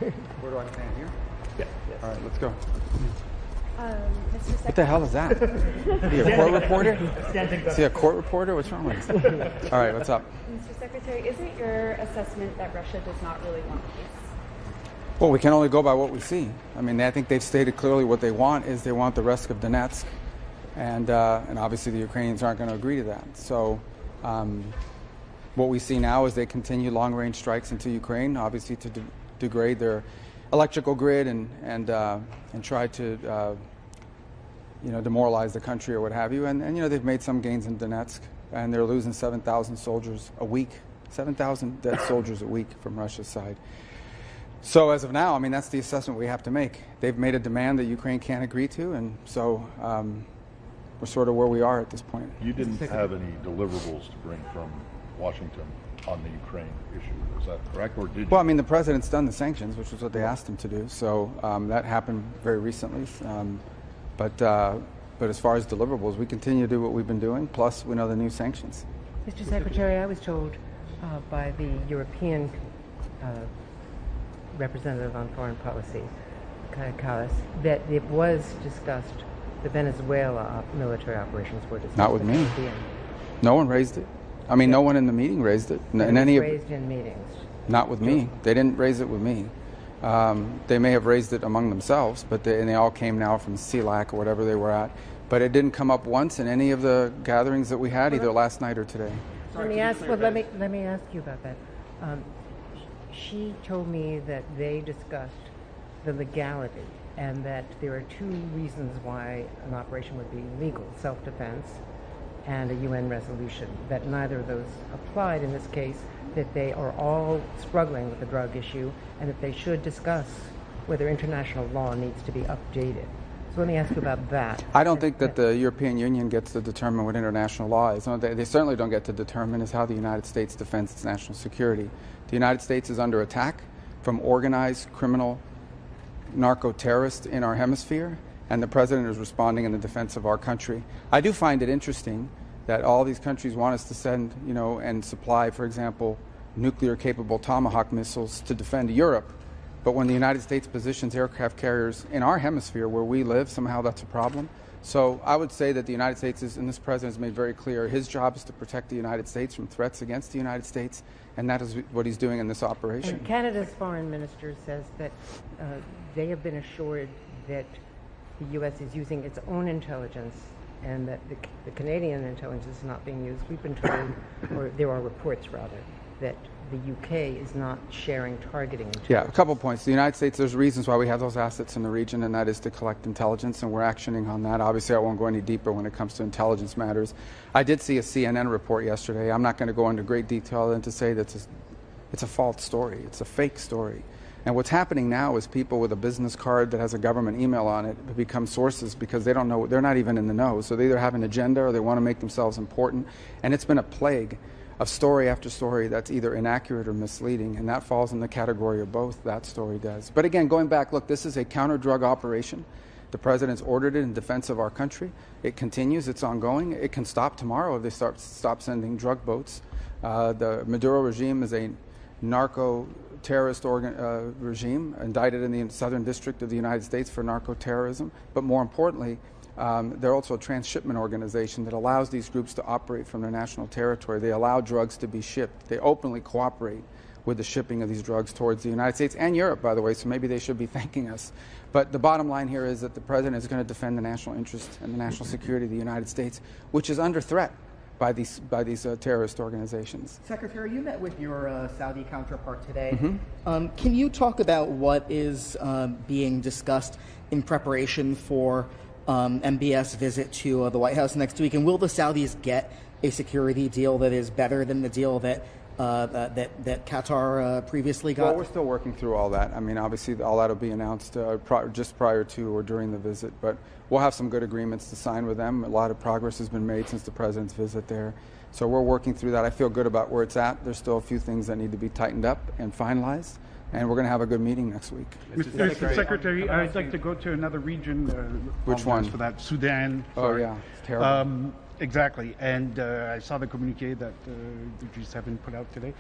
Where do I stand here? Yeah. All right, let's go. Mr. What the hell is that? Is he a court reporter? Is he a court reporter? What's wrong with him? All right, what's up? Mr. Secretary, is it your assessment that Russia does not really want peace? Well, we can only go by what we see. I mean, I think they've stated clearly what they want is they want the rest of Donetsk, and obviously the Ukrainians aren't going to agree to that. So what we see now is they continue long-range strikes into Ukraine, obviously to degrade their electrical grid and try to demoralize the country or what have you. And they've made some gains in Donetsk, and they're losing 7,000 soldiers a week, 7,000 dead soldiers a week from Russia's side. So as of now, I mean, that's the assessment we have to make. They've made a demand that Ukraine can't agree to, and so we're sort of where we are at this point. You didn't have any deliverables to bring from Washington on the Ukraine issue, is that correct, or did you? Well, I mean, the president's done the sanctions, which was what they asked him to do, so that happened very recently. But as far as deliverables, we continue to do what we've been doing, plus we know the new sanctions. Mr. Secretary, I was told by the European representative on foreign policy, Kaya Kallas, that it was discussed, the Venezuela military operations were discussed. Not with me. No one raised it. I mean, no one in the meeting raised it. It was raised in meetings. Not with me. They didn't raise it with me. They may have raised it among themselves, but they all came now from CELAC or whatever they were at. But it didn't come up once in any of the gatherings that we had, either last night or today. Let me ask you about that. She told me that they discussed the legality and that there are two reasons why an operation would be legal: self-defense and a UN resolution, that neither of those applied in this case, that they are all struggling with the drug issue, and that they should discuss whether international law needs to be updated. So let me ask you about that. I don't think that the European Union gets to determine what international law is. They certainly don't get to determine is how the United States defends its national security. The United States is under attack from organized criminal narco-terrorists in our hemisphere, and the president is responding in the defense of our country. I do find it interesting that all these countries want us to send, and supply, for example, nuclear-capable Tomahawk missiles to defend Europe. But when the United States positions aircraft carriers in our hemisphere where we live, somehow that's a problem. So I would say that the United States and this president has made very clear his job is to protect the United States from threats against the United States, and that is what he's doing in this operation. And Canada's foreign minister says that they have been assured that the U.S. is using its own intelligence and that the Canadian intelligence is not being used. We've been told, or there are reports rather, that the UK is not sharing targeting intelligence. Yeah, a couple points. The United States, there's reasons why we have those assets in the region, and that is to collect intelligence, and we're actioning on that. Obviously, I won't go any deeper when it comes to intelligence matters. I did see a CNN report yesterday. I'm not going to go into great detail than to say that it's a false story. It's a fake story. And what's happening now is people with a business card that has a government email on it become sources because they don't know, they're not even in the know. So they either have an agenda or they want to make themselves important. And it's been a plague of story after story that's either inaccurate or misleading, and that falls in the category of both. That story does. But again, going back, look, this is a counter-drug operation. The president's ordered it in defense of our country. It continues. It's ongoing. It can stop tomorrow if they stop sending drug boats. The Maduro regime is a narco-terrorist regime indicted in the Southern District of the United States for narco-terrorism. But more importantly, they're also a transshipment organization that allows these groups to operate from their national territory. They allow drugs to be shipped. They openly cooperate with the shipping of these drugs towards the United States and Europe, by the way, so maybe they should be thanking us. But the bottom line here is that the president is going to defend the national interest and the national security of the United States, which is under threat by these terrorist organizations. Secretary, you met with your Saudi counterpart today. Mm-hmm. Can you talk about what is being discussed in preparation for MBS visit to the White House next week, and will the Saudis get a security deal that is better than the deal that Qatar previously got? Well, we're still working through all that. I mean, obviously, all that will be announced just prior to or during the visit, but we'll have some good agreements to sign with them. A lot of progress has been made since the president's visit there. So we're working through that. I feel good about where it's at. There's still a few things that need to be tightened up and finalized. And we're going to have a good meeting next week. Mr. Secretary, I'd like to go to another region. Which one? For that, Sudan. Sorry. Oh, yeah, it's terrible. Exactly. And I saw the communique that the G7 put out today.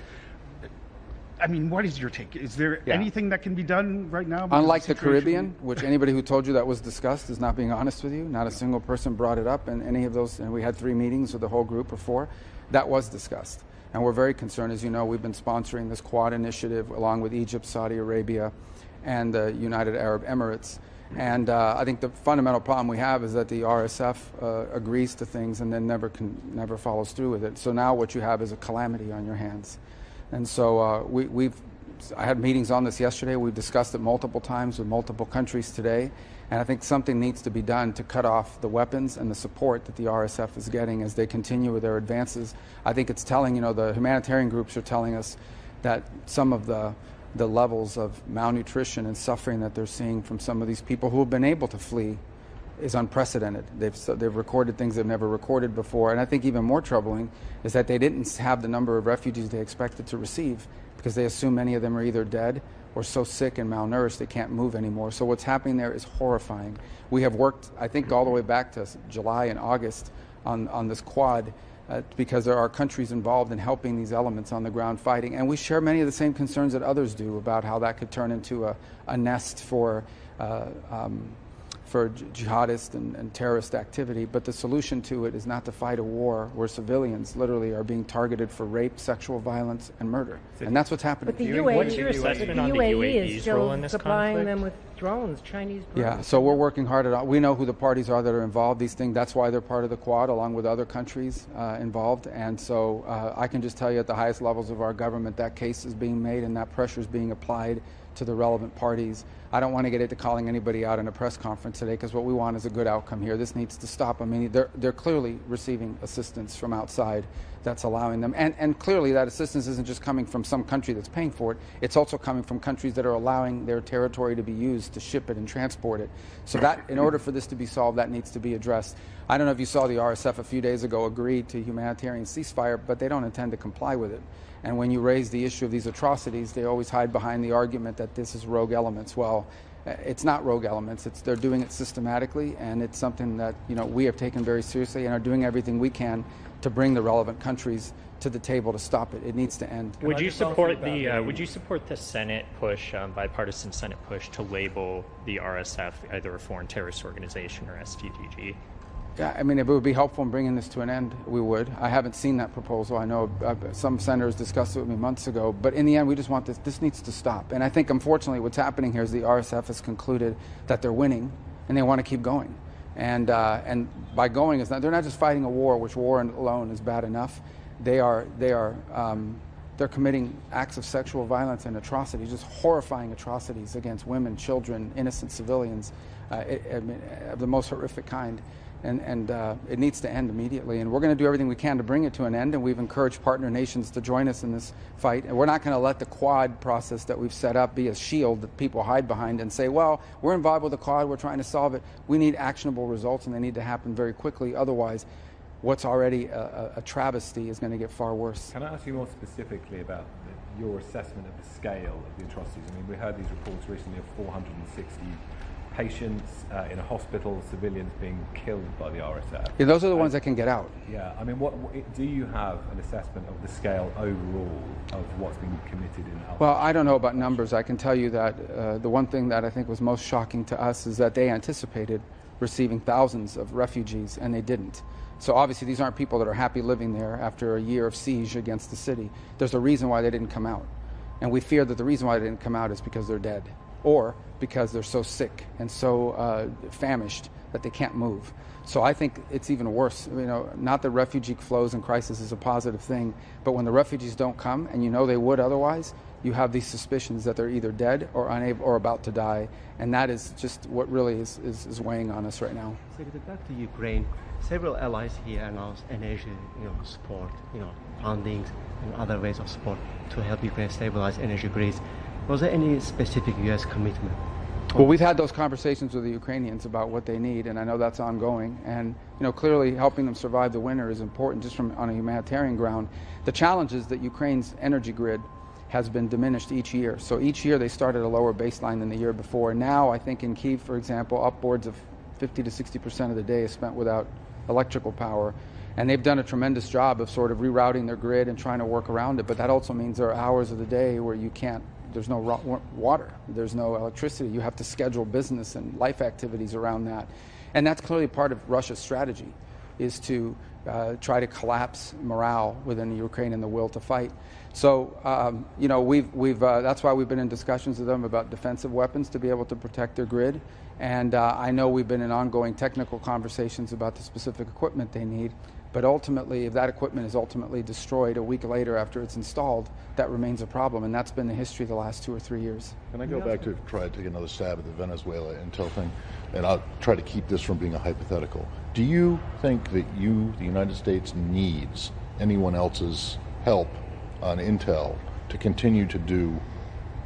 I mean, what is your take? Is there Yeah. anything that can be done right now? Because Unlike the situation- Caribbean, which anybody who told you that was discussed is not being honest with you. Not a single person brought it up in any of those, and we had 3 meetings with the whole group or 4. That was discussed. And we're very concerned. As you know, we've been sponsoring this Quad initiative along with Egypt, Saudi Arabia, and the United Arab Emirates. And I think the fundamental problem we have is that the RSF agrees to things and then never follows through with it. So now what you have is a calamity on your hands. And so I had meetings on this yesterday. We've discussed it multiple times with multiple countries today. And I think something needs to be done to cut off the weapons and the support that the RSF is getting as they continue with their advances. I think it's telling, the humanitarian groups are telling us that some of the levels of malnutrition and suffering that they're seeing from some of these people who have been able to flee is unprecedented. They've recorded things they've never recorded before. And I think even more troubling is that they didn't have the number of refugees they expected to receive because they assume many of them are either dead or so sick and malnourished they can't move anymore. So what's happening there is horrifying. We have worked, I think, all the way back to July and August on this Quad because there are countries involved in helping these elements on the ground fighting. And we share many of the same concerns that others do about how that could turn into a nest for jihadist and terrorist activity. But the solution to it is not to fight a war where civilians literally are being targeted for rape, sexual violence, and murder. And that's what's happening. But the What's your UAE, assessment on the is UAE's role still in this supplying conflict? them with drones, Chinese drones. Yeah, so we're working hard at it. We know who the parties are that are involved. These things, that's why they're part of the Quad, along with other countries involved. And so I can just tell you at the highest levels of our government, that case is being made and that pressure is being applied to the relevant parties. I don't want to get into calling anybody out in a press conference today because what we want is a good outcome here. This needs to stop. I mean, they're clearly receiving assistance from outside that's allowing them. And clearly that assistance isn't just coming from some country that's paying for it. It's also coming from countries that are allowing their territory to be used to ship it and transport it. So that, in order for this to be solved, that needs to be addressed. I don't know if you saw the RSF a few days ago agreed to humanitarian ceasefire, but they don't intend to comply with it. And when you raise the issue of these atrocities, they always hide behind the argument that this is rogue elements. Well, it's not rogue elements. They're doing it systematically, and it's something that we have taken very seriously and are doing everything we can to bring the relevant countries to the table to stop it. It needs to end. Would you support the Senate push, bipartisan Senate push, to label the RSF either a foreign terrorist organization or STGG? Yeah, I mean, if it would be helpful in bringing this to an end, we would. I haven't seen that proposal. I know some senators discussed it with me months ago. But in the end, we just want this. This needs to stop. And I think, unfortunately, what's happening here is the RSF has concluded that they're winning, and they want to keep going. And by going, they're not just fighting a war, which war alone is bad enough. They're committing acts of sexual violence and atrocities, just horrifying atrocities against women, children, innocent civilians, of the most horrific kind. And it needs to end immediately. And we're going to do everything we can to bring it to an end. And we've encouraged partner nations to join us in this fight. And we're not going to let the Quad process that we've set up be a shield that people hide behind and say, well, we're involved with the Quad, we're trying to solve it. We need actionable results, and they need to happen very quickly. Otherwise, what's already a travesty is going to get far worse. Can I ask you more specifically about your assessment of the scale of the atrocities? I mean, we heard these reports recently of 460 patients in a hospital, civilians being killed by the RSF. Yeah, those are the ones that can get out. Yeah, I mean, what do you have an assessment of the scale overall of what's been committed in Al? Well, I don't know about numbers. I can tell you that the one thing that I think was most shocking to us is that they anticipated receiving thousands of refugees, and they didn't. So obviously these aren't people that are happy living there after a year of siege against the city. There's a reason why they didn't come out. And we fear that the reason why they didn't come out is because they're dead, or because they're so sick and so famished that they can't move. So I think it's even worse. Not that refugee flows and crisis is a positive thing, but when the refugees don't come, and they would otherwise, you have these suspicions that they're either dead or unable or about to die, and that is just what really is weighing on us right now. Secretary, back to Ukraine. Several allies here announced energy, support, fundings and other ways of support to help Ukraine stabilize energy grids. Was there any specific U.S. commitment? Well, we've had those conversations with the Ukrainians about what they need, and I know that's ongoing. And clearly helping them survive the winter is important just on a humanitarian ground. The challenge is that Ukraine's energy grid has been diminished each year. So each year they start at a lower baseline than the year before. Now I think in Kyiv, for example, upwards of 50 to 60% of the day is spent without electrical power. And they've done a tremendous job of sort of rerouting their grid and trying to work around it. But that also means there are hours of the day where you can't, there's no water, there's no electricity. You have to schedule business and life activities around that. And that's clearly part of Russia's strategy, is to try to collapse morale within Ukraine and the will to fight. So, you know, that's why we've been in discussions with them about defensive weapons to be able to protect their grid. And I know we've been in ongoing technical conversations about the specific equipment they need. But ultimately, if that equipment is ultimately destroyed a week later after it's installed, that remains a problem. And that's been the history of the last 2 or 3 years. Can I go back to try to take another stab at the Venezuela intel thing? And I'll try to keep this from being a hypothetical. Do you think that the United States, needs anyone else's help on intel to continue to do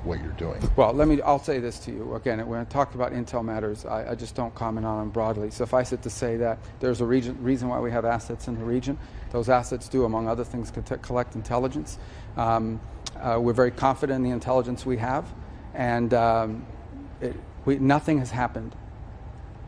what you're doing? Well, I'll say this to you. Again, when I talk about intel matters, I just don't comment on them broadly. Suffice it to say that there's a reason why we have assets in the region. Those assets do, among other things, collect intelligence. We're very confident in the intelligence we have, and nothing has happened.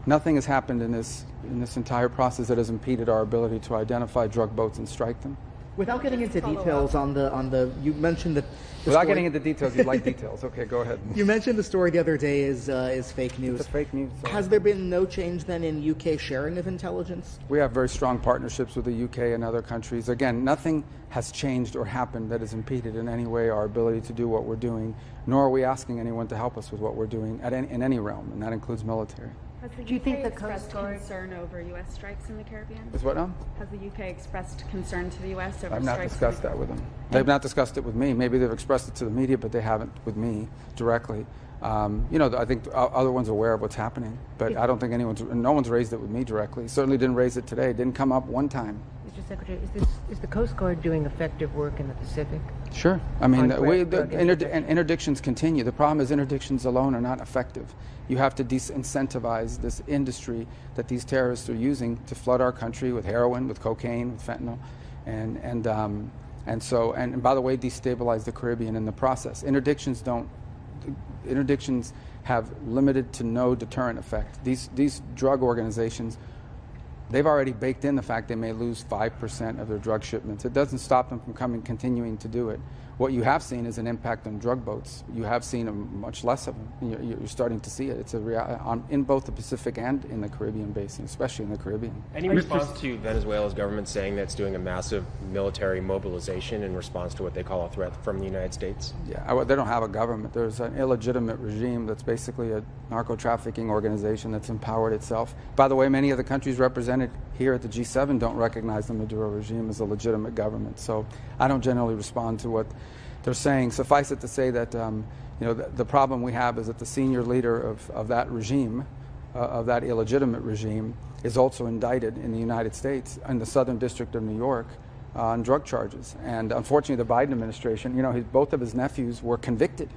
Nothing has happened in this entire process that has impeded our ability to identify drug boats and strike them. Without getting into details on the you mentioned that. Without getting into details, you'd like details. Okay, go ahead. You mentioned the story the other day is fake news. It's fake news. Sorry. Has there been no change then in UK sharing of intelligence? We have very strong partnerships with the UK and other countries. Again, nothing has changed or happened that has impeded in any way our ability to do what we're doing, nor are we asking anyone to help us with what we're doing in any realm, and that includes military. Has the Do you think UK the expressed Coast Guard- concern over U.S. strikes in the Caribbean? Is what now? Has the UK expressed concern to the U.S. over I've not strikes? discussed that with them. They've not discussed it with me. Maybe they've expressed it to the media, but they haven't with me directly. You know, I think other ones are aware of what's happening, but I don't think no one's raised it with me directly. Certainly didn't raise it today. It didn't come up one time. Mr. Secretary, is the Coast Guard doing effective work in the Pacific? Sure. I mean, On drug interdiction. interdictions continue. The problem is interdictions alone are not effective. You have to disincentivize this industry that these terrorists are using to flood our country with heroin, with cocaine, with fentanyl, and by the way, destabilize the Caribbean in the process. Interdictions have limited to no deterrent effect. These drug organizations, they've already baked in the fact they may lose 5% of their drug shipments. It doesn't stop them from continuing to do it. What you have seen is an impact on drug boats. You have seen much less of them. You're starting to see it. It's in both the Pacific and in the Caribbean basin, especially in the Caribbean. Any response to Venezuela's government saying that it's doing a massive military mobilization in response to what they call a threat from the United States? Yeah, they don't have a government. There's an illegitimate regime that's basically a narco-trafficking organization that's empowered itself. By the way, many of the countries represented here at the G7 don't recognize the Maduro regime as a legitimate government. So I don't generally respond to what they're saying. Suffice it to say that the problem we have is that the senior leader of that regime, of that illegitimate regime, is also indicted in the United States in the Southern District of New York on drug charges. And unfortunately, the Biden administration, both of his nephews were convicted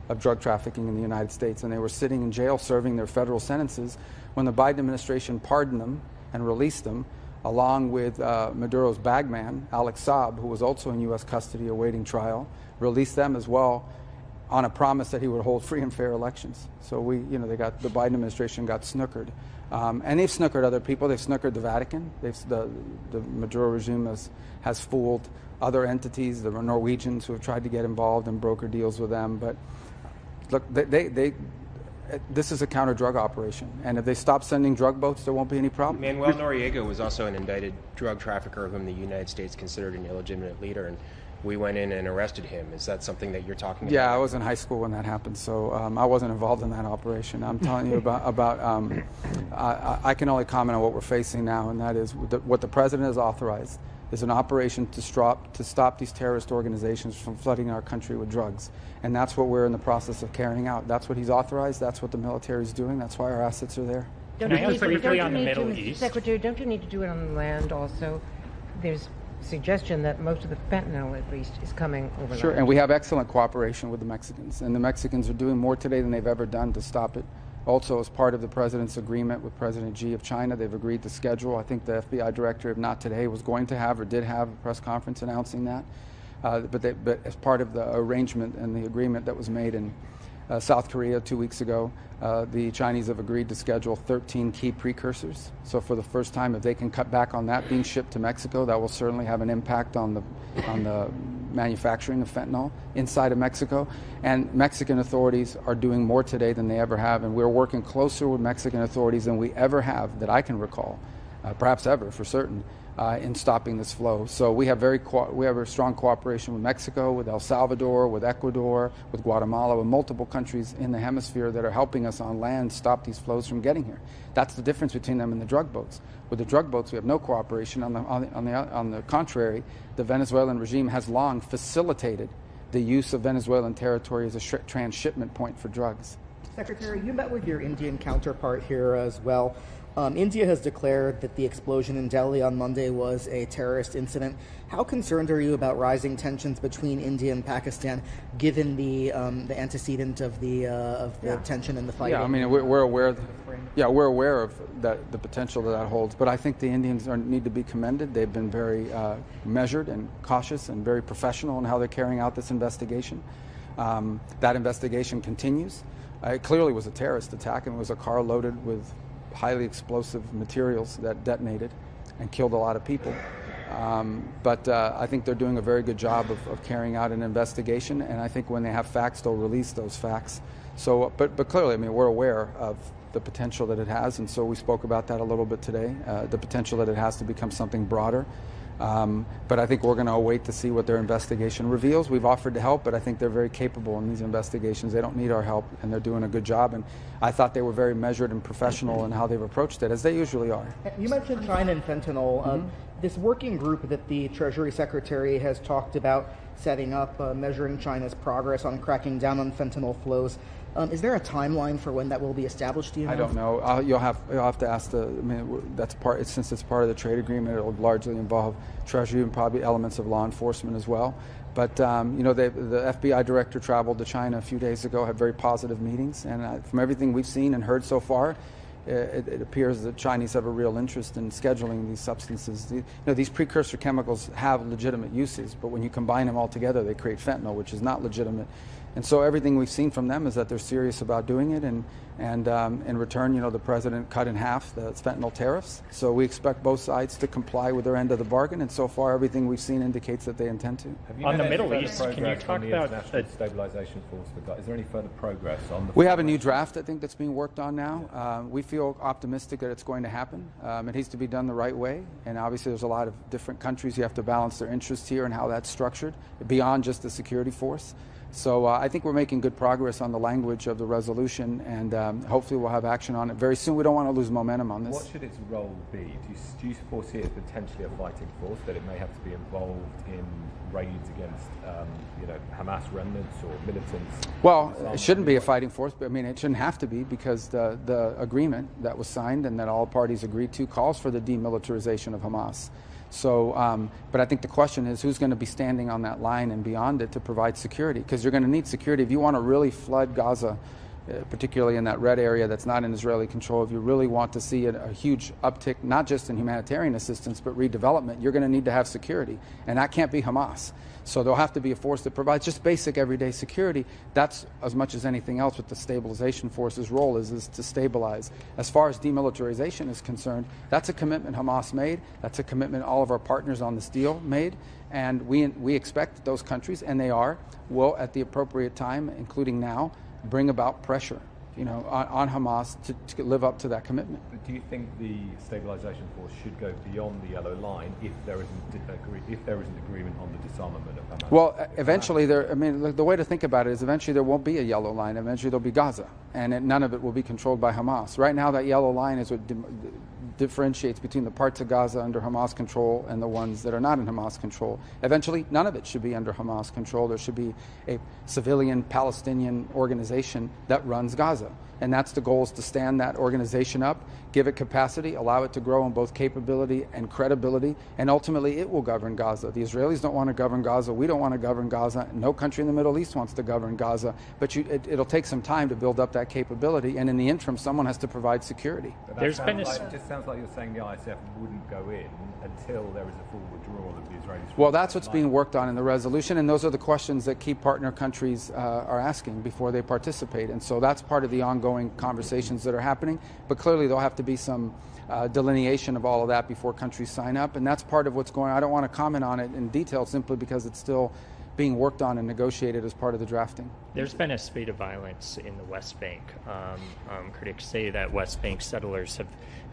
of drug trafficking in the United States, and they were sitting in jail serving their federal sentences when the Biden administration pardoned them and released them, along with Maduro's bagman, Alex Saab, who was also in U.S. custody awaiting trial, released them as well on a promise that he would hold free and fair elections. So the Biden administration got snookered. And they've snookered other people. They've snookered the Vatican. The Maduro regime has fooled other entities, the Norwegians who have tried to get involved and broker deals with them. But look, this is a counter-drug operation, and if they stop sending drug boats, there won't be any problem. Manuel Noriega was also an indicted drug trafficker whom the United States considered an illegitimate leader, and we went in and arrested him. Is that something that you're talking about? Yeah, I was in high school when that happened, so I wasn't involved in that operation. I'm telling you about I can only comment on what we're facing now, and that is what the president has authorized is an operation to stop these terrorist organizations from flooding our country with drugs. And that's what we're in the process of carrying out. That's what he's authorized. That's what the military is doing. That's why our assets are there. Can I ask briefly on the Middle East? Secretary, don't you need to do it on land also? There's suggestion that most of the fentanyl, at least, is coming over Sure, land. and we have excellent cooperation with the Mexicans. And the Mexicans are doing more today than they've ever done to stop it. Also, as part of the president's agreement with President Xi of China, they've agreed to schedule, I think the FBI director, if not today, was going to have or did have a press conference announcing that. But as part of the arrangement and the agreement that was made in South Korea 2 weeks ago. The Chinese have agreed to schedule 13 key precursors. So for the first time, if they can cut back on that being shipped to Mexico, that will certainly have an impact on the manufacturing of fentanyl inside of Mexico. And Mexican authorities are doing more today than they ever have, and we're working closer with Mexican authorities than we ever have that I can recall, perhaps ever for certain, in stopping this flow. So we have a strong cooperation with Mexico, with El Salvador, with Ecuador, with Guatemala, with multiple countries in the hemisphere that are helping us on land stop these flows from getting here. That's the difference between them and the drug boats. With the drug boats, we have no cooperation. On the contrary, the Venezuelan regime has long facilitated the use of Venezuelan territory as a transshipment point for drugs. Secretary, you met with your Indian counterpart here as well. India has declared that the explosion in Delhi on Monday was a terrorist incident. How concerned are you about rising tensions between India and Pakistan, given the antecedent of the tension and the fighting? Yeah, I mean we're aware. We're aware of the potential that holds. But I think the Indians need to be commended. They've been very measured and cautious and very professional in how they're carrying out this investigation. That investigation continues. It clearly was a terrorist attack, and it was a car loaded with highly explosive materials that detonated and killed a lot of people. But I think they're doing a very good job of carrying out an investigation, and I think when they have facts, they'll release those facts. So, but clearly, I mean, we're aware of the potential that it has, and so we spoke about that a little bit today, the potential that it has to become something broader. But I think we're going to wait to see what their investigation reveals. We've offered to help, but I think they're very capable in these investigations. They don't need our help, and they're doing a good job. And I thought they were very measured and professional in how they've approached it, as they usually are. You mentioned China and fentanyl. This working group that the Treasury Secretary has talked about setting up, measuring China's progress on cracking down on fentanyl flows. Is there a timeline for when that will be established? Do you know? I don't know. You'll have to ask the. I mean, that's part. Since it's part of the trade agreement, it'll largely involve Treasury and probably elements of law enforcement as well. But the FBI director traveled to China a few days ago, had very positive meetings, and from everything we've seen and heard so far, it appears that Chinese have a real interest in scheduling these substances. These precursor chemicals have legitimate uses, but when you combine them all together, they create fentanyl, which is not legitimate. And so everything we've seen from them is that they're serious about doing it, and in return, the president cut in half the fentanyl tariffs. So we expect both sides to comply with their end of the bargain, and so far everything we've seen indicates that they intend to. On the Middle East, can you talk about the Stabilization Force? Is there any further progress on the? We have a new draft, I think, that's being worked on now. We feel optimistic that it's going to happen. It needs to be done the right way, and obviously there's a lot of different countries. You have to balance their interests here and how that's structured, beyond just the security force. So I think we're making good progress on the language of the resolution, and hopefully we'll have action on it very soon. We don't want to lose momentum on this. What should its role be? Do you foresee it as potentially a fighting force, that it may have to be involved in raids against Hamas remnants or militants? Well, it shouldn't be a fighting force, but I mean it shouldn't have to be, because the agreement that was signed and that all parties agreed to calls for the demilitarization of Hamas. So, but I think the question is who's going to be standing on that line and beyond it to provide security, because you're going to need security if you want to really flood Gaza, particularly in that red area that's not in Israeli control. If you really want to see a huge uptick, not just in humanitarian assistance, but redevelopment, you're going to need to have security, and that can't be Hamas. So there'll have to be a force that provides just basic everyday security. That's as much as anything else what the stabilization force's role is to stabilize. As far as demilitarization is concerned, that's a commitment Hamas made. That's a commitment all of our partners on this deal made. And we expect that those countries, and they will at the appropriate time, including now, bring about pressure on Hamas to live up to that commitment. But do you think the stabilization force should go beyond the yellow line if there isn't agreement on the disarmament of Hamas? Well, eventually the way to think about it is eventually there won't be a yellow line. Eventually there'll be Gaza, and none of it will be controlled by Hamas. Right now that yellow line is what differentiates between the parts of Gaza under Hamas control and the ones that are not in Hamas control. Eventually, none of it should be under Hamas control. There should be a civilian Palestinian organization that runs Gaza. And that's the goal, is to stand that organization up, give it capacity, allow it to grow in both capability and credibility, and ultimately it will govern Gaza. The Israelis don't want to govern Gaza. We don't want to govern Gaza. No country in the Middle East wants to govern Gaza. But it'll take some time to build up that capability, and in the interim, someone has to provide security. It just sounds sounds like you're saying the ISF wouldn't go in until there is a full withdrawal of the Israelis. Well, that's what's being worked on in the resolution, and those are the questions that key partner countries are asking before they participate. And so that's part of the ongoing conversations that are happening. But clearly there'll have to be some delineation of all of that before countries sign up, and that's part of what's going on. I don't want to comment on it in detail simply because it's still being worked on and negotiated as part of the drafting. There's been a spate of violence in the West Bank. Critics say that West Bank settlers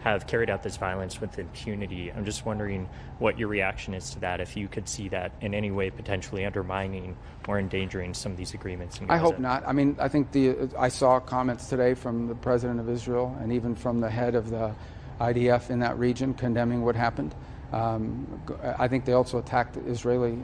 have carried out this violence with impunity. I'm just wondering what your reaction is to that, if you could see that in any way potentially undermining or endangering some of these agreements in Gaza. I hope not. I mean, I think I saw comments today from the president of Israel and even from the head of the IDF in that region condemning what happened. I think they also attacked Israeli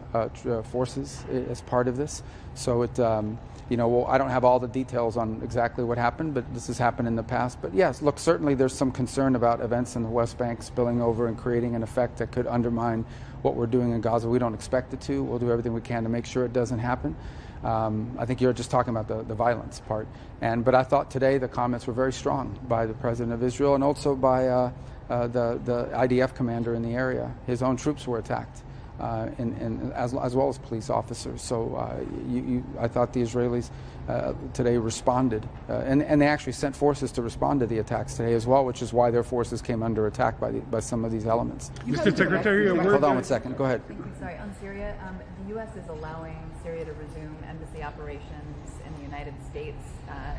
forces as part of this. So it, well, I don't have all the details on exactly what happened, but this has happened in the past. But yes, look, certainly there's some concern about events in the West Bank spilling over and creating an effect that could undermine what we're doing in Gaza. We don't expect it to. We'll do everything we can to make sure it doesn't happen. I think you're just talking about the violence part. But I thought today the comments were very strong by the president of Israel and also by the IDF commander in the area. His own troops were attacked, as well as police officers. So I thought the Israelis today responded, and they actually sent forces to respond to the attacks today as well, which is why their forces came under attack by some of these elements. Mr. Secretary, hold on one second. Go ahead. Sorry, on Syria, the U.S. is allowing Syria to resume embassy operations in the United States.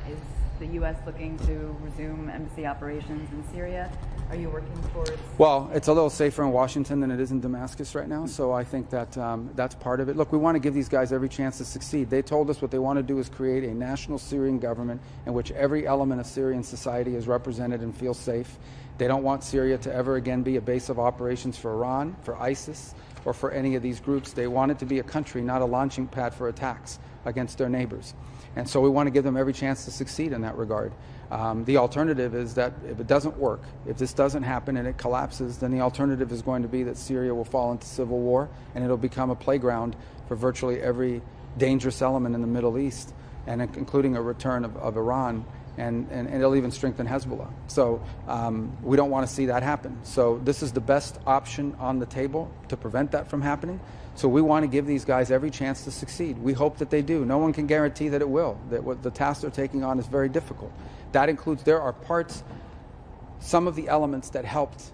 Is the U.S. looking to resume embassy operations in Syria? Are you working towards? Well, it's a little safer in Washington than it is in Damascus right now, so I think that that's part of it. Look, we want to give these guys every chance to succeed. They told us what they want to do is create a national Syrian government in which every element of Syrian society is represented and feels safe. They don't want Syria to ever again be a base of operations for Iran, for ISIS, or for any of these groups. They want it to be a country, not a launching pad for attacks against their neighbors. And so we want to give them every chance to succeed in that regard. The alternative is that if it doesn't work, if this doesn't happen and it collapses, then the alternative is going to be that Syria will fall into civil war and it'll become a playground for virtually every dangerous element in the Middle East, and including a return of Iran, and it'll even strengthen Hezbollah. So we don't want to see that happen. So this is the best option on the table to prevent that from happening. So we want to give these guys every chance to succeed. We hope that they do. No one can guarantee that it will, that what the task they're taking on is very difficult. That includes, there are parts, some of the elements that helped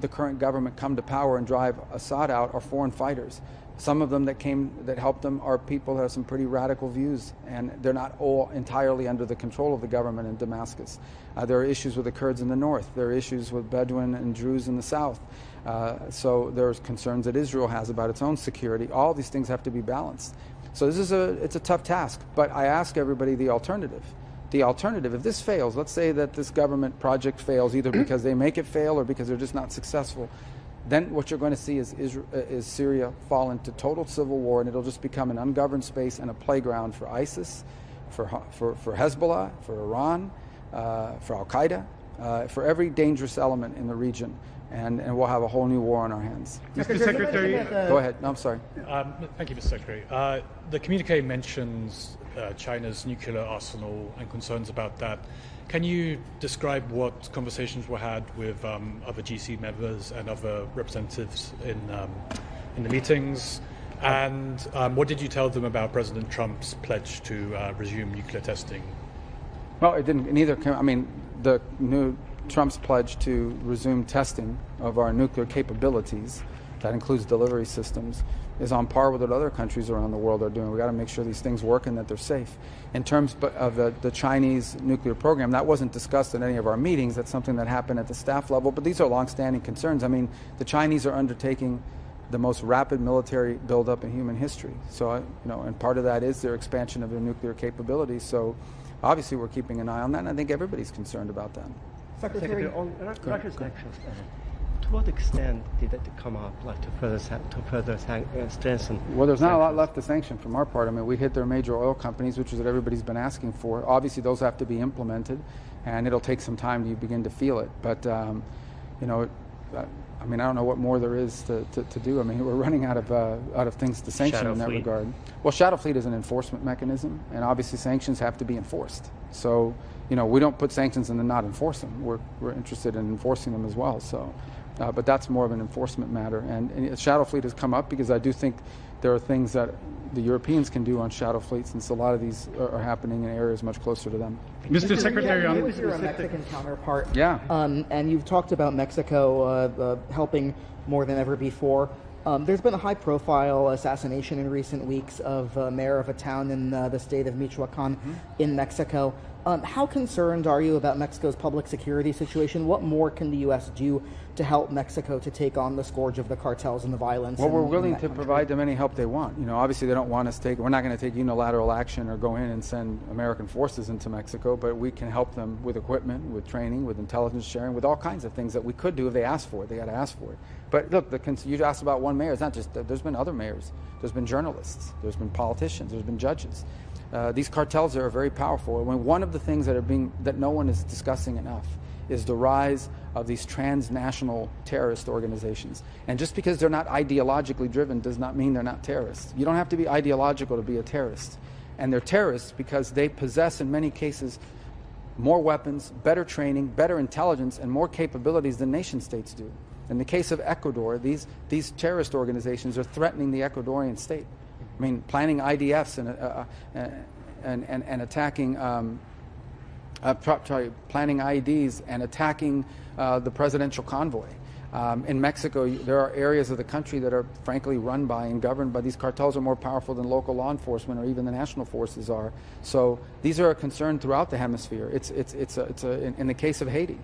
the current government come to power and drive Assad out are foreign fighters. Some of them that helped them are people that have some pretty radical views, and they're not all entirely under the control of the government in Damascus. There are issues with the Kurds in the north. There are issues with Bedouin and Druze in the south. So there's concerns that Israel has about its own security. All these things have to be balanced. So it's a tough task, but I ask everybody the alternative. The alternative, if this fails, let's say that this government project fails either because they make it fail or because they're just not successful, then what you're going to see is Syria fall into total civil war, and it'll just become an ungoverned space and a playground for ISIS, for Hezbollah, for Iran, for Al-Qaeda, for every dangerous element in the region. And we'll have a whole new war on our hands. Mr. Secretary. Go ahead. No, I'm sorry. Thank you, Mr. Secretary. The communique mentions China's nuclear arsenal and concerns about that. Can you describe what conversations were had with other GC members and other representatives in the meetings? And what did you tell them about President Trump's pledge to resume nuclear testing? Well, it didn't. Neither. I mean, the new Trump's pledge to resume testing of our nuclear capabilities, that includes delivery systems, is on par with what other countries around the world are doing. We've got to make sure these things work and that they're safe. In terms of the Chinese nuclear program, that wasn't discussed in any of our meetings. That's something that happened at the staff level, but these are longstanding concerns. I mean, the Chinese are undertaking the most rapid military buildup in human history. So, and part of that is their expansion of their nuclear capabilities. So, obviously, we're keeping an eye on that, and I think everybody's concerned about that. Secretary, on Russia's actions, to what extent did it come up, like to further strengthen? Well, there's not a lot left to sanction from our part. I mean, we hit their major oil companies, which is what everybody's been asking for. Obviously, those have to be implemented, and it'll take some time to begin to feel it. But I mean, I don't know what more there is to do. I mean, we're running out of things to sanction Shadow in that fleet. regard. Well, shadow fleet is an enforcement mechanism, and obviously sanctions have to be enforced. So, we don't put sanctions and then not enforce them. We're interested in enforcing them as well. So, but that's more of an enforcement matter. And shadow fleet has come up because I do think there are things that the Europeans can do on shadow fleet, since a lot of these are happening in areas much closer to them. Mr. Secretary, you was your Mexican counterpart. Yeah. And you've talked about Mexico helping more than ever before. There's been a high-profile assassination in recent weeks of a mayor of a town in the state of Michoacan in Mexico. How concerned are you about Mexico's public security situation? What more can the U.S. do to help Mexico to take on the scourge of the cartels and the violence? Well, we're willing to provide them any help they want. Obviously they don't want us we're not going to take unilateral action or go in and send American forces into Mexico, but we can help them with equipment, with training, with intelligence sharing, with all kinds of things that we could do if they ask for it. They got to ask for it. But look, you asked about one mayor. It's not just, there's been other mayors. There's been journalists. There's been politicians. There's been judges. These cartels are very powerful. One of the things that no one is discussing enough is the rise of these transnational terrorist organizations. And just because they're not ideologically driven does not mean they're not terrorists. You don't have to be ideological to be a terrorist. And they're terrorists because they possess, in many cases, more weapons, better training, better intelligence, and more capabilities than nation states do. In the case of Ecuador, these terrorist organizations are threatening the Ecuadorian state. I mean, planning IDFs and attacking, planning IEDs and attacking the presidential convoy. In Mexico, there are areas of the country that are frankly run by and governed by these cartels are more powerful than local law enforcement or even the national forces are. So these are a concern throughout the hemisphere. In the case of Haiti.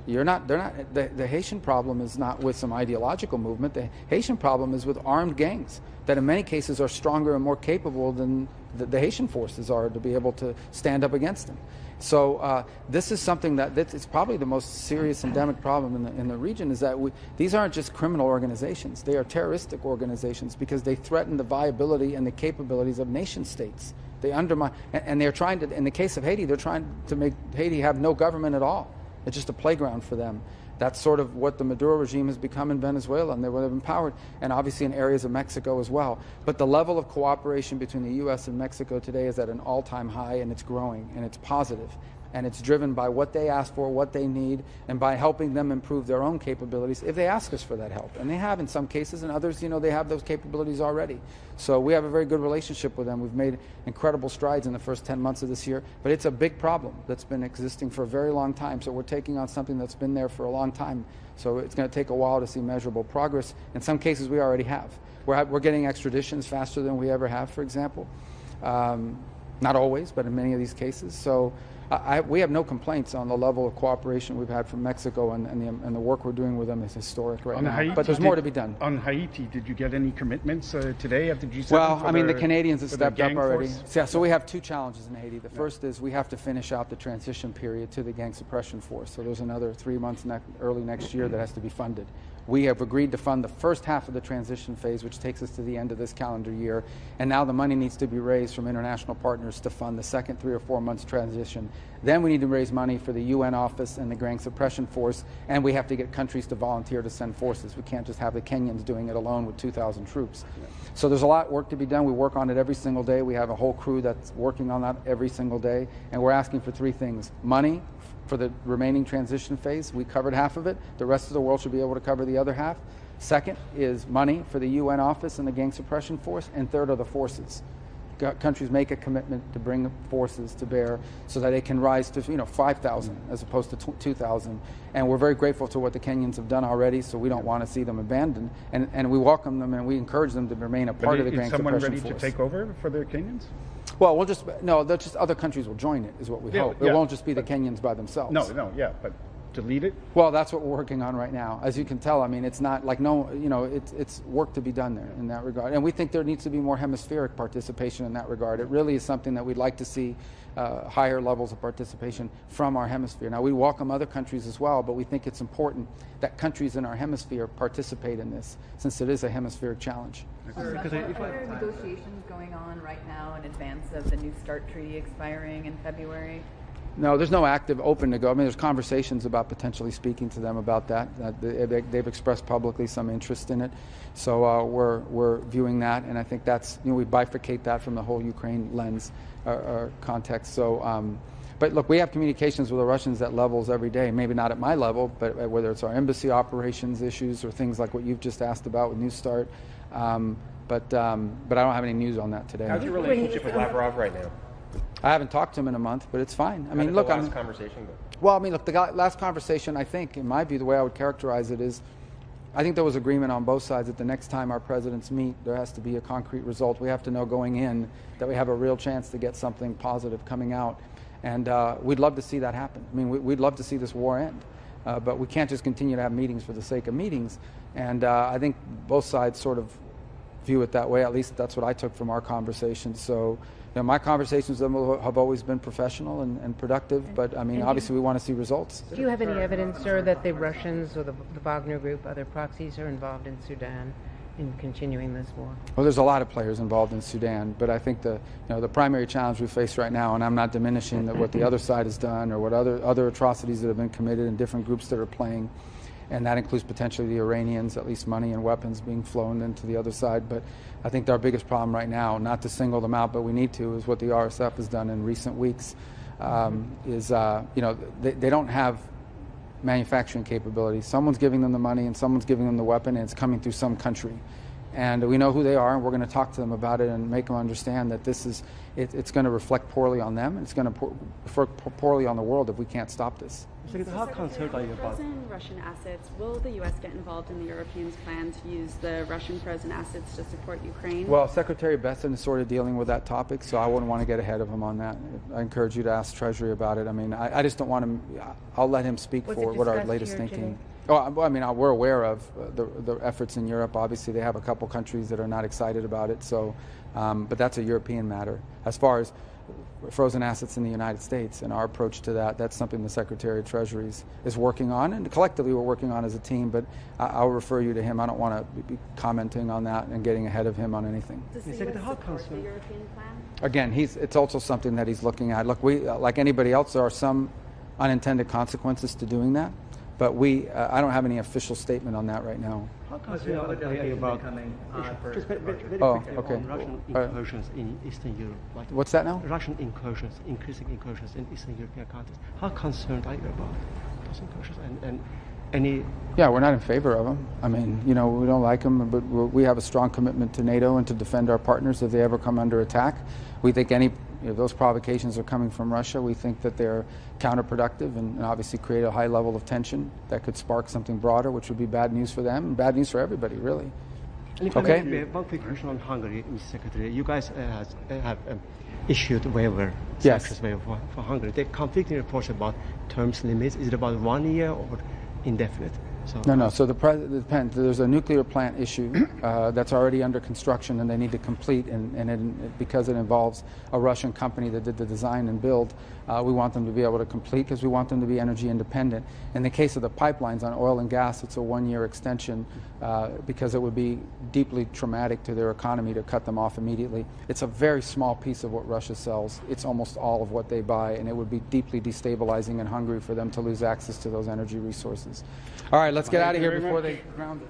The Haitian problem is not with some ideological movement. The Haitian problem is with armed gangs that in many cases are stronger and more capable than the Haitian forces are to be able to stand up against them. So this is something it's probably the most serious endemic problem in the region, is that these aren't just criminal organizations. They are terroristic organizations because they threaten the viability and the capabilities of nation states. They undermine, and they're trying to, in the case of Haiti, they're trying to make Haiti have no government at all. It's just a playground for them. That's sort of what the Maduro regime has become in Venezuela, and they would have empowered, and obviously in areas of Mexico as well. But the level of cooperation between the U.S. and Mexico today is at an all-time high, and it's growing, and it's positive. And it's driven by what they ask for, what they need, and by helping them improve their own capabilities if they ask us for that help. And they have in some cases, and others, they have those capabilities already. So we have a very good relationship with them. We've made incredible strides in the first 10 months of this year, but it's a big problem that's been existing for a very long time. So we're taking on something that's been there for a long time. So it's going to take a while to see measurable progress. In some cases, we already have. We're getting extraditions faster than we ever have, for example. Not always, but in many of these cases. So we have no complaints on the level of cooperation we've had from Mexico, and the work we're doing with them is historic right now. Haiti, but there's more to be done. On Haiti, did you get any commitments today at the G7? Well, the Canadians have stepped up already. Force? So we have two challenges in Haiti. The first is we have to finish out the transition period to the gang suppression force. So there's another 3 months early next year that has to be funded. We have agreed to fund the first half of the transition phase, which takes us to the end of this calendar year. And now the money needs to be raised from international partners to fund the second 3 or 4 months transition. Then we need to raise money for the UN office and the gang suppression force, and we have to get countries to volunteer to send forces. We can't just have the Kenyans doing it alone with 2,000 troops. So there's a lot of work to be done. We work on it every single day. We have a whole crew that's working on that every single day. And we're asking for 3 things. Money for the remaining transition phase. We covered half of it. The rest of the world should be able to cover the other half. Second is money for the UN office and the gang suppression force. And third are the forces. Countries make a commitment to bring forces to bear so that they can rise to 5,000 as opposed to 2,000. And we're very grateful to what the Kenyans have done already, so we don't want to see them abandoned. And we welcome them and we encourage them to remain a part of the gang suppression force. Is someone ready to take over for the Kenyans? Well, other countries will join it, is what we hope. It won't just be the Kenyans by themselves. But to lead it? Well, that's what we're working on right now. As you can tell, it's not like it's work to be done there in that regard. And we think there needs to be more hemispheric participation in that regard. It really is something that we'd like to see higher levels of participation from our hemisphere. Now, we welcome other countries as well, but we think it's important that countries in our hemisphere participate in this, since it is a hemispheric challenge. Are there negotiations going on right now in advance of the New START treaty expiring in February? No, there's no active open to go. I mean, there's conversations about potentially speaking to them about that. They've expressed publicly some interest in it. So we're viewing that, and I think that's, we bifurcate that from the whole Ukraine lens or context. So, but look, we have communications with the Russians at levels every day, maybe not at my level, but whether it's our embassy operations issues or things like what you've just asked about with New Start. But I don't have any news on that today. How's your relationship with Lavrov right now? I haven't talked to him in a month, but it's fine. I mean, How look, did the last conversation go? Well, I mean, look, the last conversation, I think, in my view, the way I would characterize it is, I think there was agreement on both sides that the next time our presidents meet, there has to be a concrete result. We have to know going in that we have a real chance to get something positive coming out. And we'd love to see that happen. I mean, we'd love to see this war end. But we can't just continue to have meetings for the sake of meetings. And I think both sides sort of view it that way. At least that's what I took from our conversations. So, my conversations with them have always been professional and productive, but I mean, obviously we want to see results. Do you have any evidence, sir, that the Russians or the Wagner Group, other proxies, are involved in Sudan in continuing this war? Well, there's a lot of players involved in Sudan, but I think the primary challenge we face right now, and I'm not diminishing what the other side has done or what other atrocities that have been committed in different groups that are playing, and that includes potentially the Iranians, at least money and weapons being flown into the other side. But I think our biggest problem right now, not to single them out, but we need to, is what the RSF has done in recent weeks. They don't have manufacturing capability. Someone's giving them the money and someone's giving them the weapon, and it's coming through some country. And we know who they are, and we're going to talk to them about it and make them understand that it's going to reflect poorly on them, and it's going to reflect poorly on the world if we can't stop this. How concerned are you about frozen Russian assets? Will the U.S. get involved in the Europeans' plan to use the Russian frozen assets to support Ukraine? Well, Secretary Besson is sort of dealing with that topic, so I wouldn't want to get ahead of him on that. I encourage you to ask Treasury about it. I mean, I just don't want to. I'll let him speak for what our latest thinking. Oh, I mean, we're aware of the efforts in Europe. Obviously, they have a couple countries that are not excited about it. So, but that's a European matter. As far as frozen assets in the United States and our approach to that, that's something the Secretary of Treasury is working on, and collectively we're working on as a team. But I'll refer you to him. I don't want to be commenting on that and getting ahead of him on anything. Does the U.S. support the European plan? Again, it's also something that he's looking at. Look, we like anybody else, there are some unintended consequences to doing that. But I don't have any official statement on that right now. How concerned are you about just very quickly on Russian incursions in Eastern Europe? Like what's that now? Russian incursions, increasing incursions in Eastern European countries. How concerned are you about those incursions and any? Yeah, we're not in favor of them. I mean, we don't like them, but we have a strong commitment to NATO and to defend our partners if they ever come under attack. We think if those provocations are coming from Russia, we think that they're counterproductive and obviously create a high level of tension that could spark something broader, which would be bad news for them and bad news for everybody, really. Okay. One quick question on Hungary, Mr. Secretary. You guys have issued waiver, yes, waiver for Hungary. There are conflicting reports about terms limits. Is it about 1 year or indefinite? No. So it depends. There's a nuclear plant issue that's already under construction, and they need to complete. And because it involves a Russian company that did the design and build, we want them to be able to complete because we want them to be energy independent. In the case of the pipelines on oil and gas, it's a 1-year extension because it would be deeply traumatic to their economy to cut them off immediately. It's a very small piece of what Russia sells. It's almost all of what they buy, and it would be deeply destabilizing in Hungary for them to lose access to those energy resources. All right, let's get out of here before they ground it.